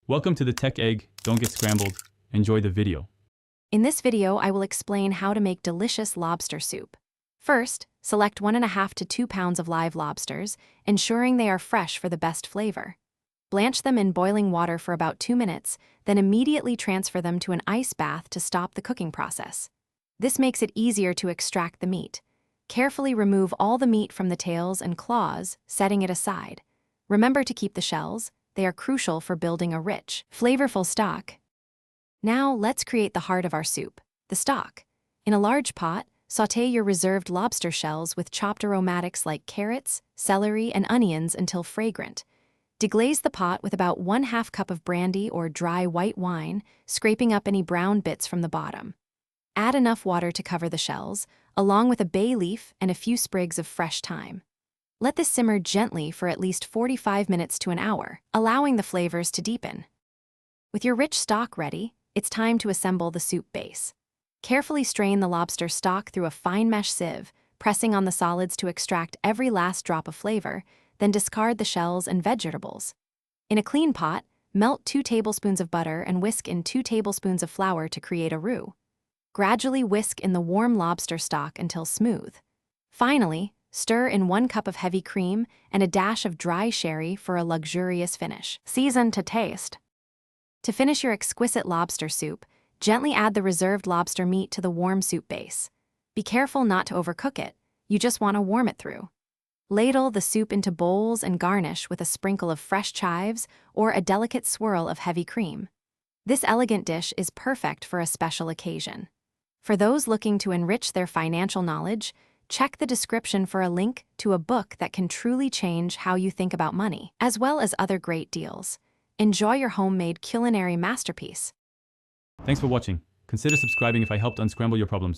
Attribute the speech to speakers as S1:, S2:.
S1: Welcome to the Tech Egg. Don't get scrambled. Enjoy the video.
S2: In this video, I will explain how to make delicious lobster soup. First, select 1.5 to 2 pounds of live lobsters, ensuring they are fresh for the best flavor. Blanch them in boiling water for about 2 minutes, then immediately transfer them to an ice bath to stop the cooking process. This makes it easier to extract the meat. Carefully remove all the meat from the tails and claws, setting it aside. Remember to keep the shells. They are crucial for building a rich, flavorful stock. Now, let's create the heart of our soup, the stock. In a large pot, sauté your reserved lobster shells with chopped aromatics like carrots, celery, and onions until fragrant. Deglaze the pot with about 1/2 cup of brandy or dry white wine, scraping up any brown bits from the bottom. Add enough water to cover the shells, along with a bay leaf and a few sprigs of fresh thyme. Let this simmer gently for at least 45 minutes to an hour, allowing the flavors to deepen. With your rich stock ready, it's time to assemble the soup base. Carefully strain the lobster stock through a fine mesh sieve, pressing on the solids to extract every last drop of flavor, then discard the shells and vegetables. In a clean pot, melt 2 tablespoons of butter and whisk in 2 tablespoons of flour to create a roux. Gradually whisk in the warm lobster stock until smooth. Finally, stir in 1 cup of heavy cream and a dash of dry sherry for a luxurious finish. Season to taste. To finish your exquisite lobster soup, gently add the reserved lobster meat to the warm soup base. Be careful not to overcook it. You just want to warm it through. Ladle the soup into bowls and garnish with a sprinkle of fresh chives or a delicate swirl of heavy cream. This elegant dish is perfect for a special occasion. For those looking to enrich their financial knowledge, check the description for a link to a book that can truly change how you think about money, as well as other great deals. Enjoy your homemade culinary masterpiece.
S1: Thanks for watching. Consider subscribing if I helped unscramble your problems.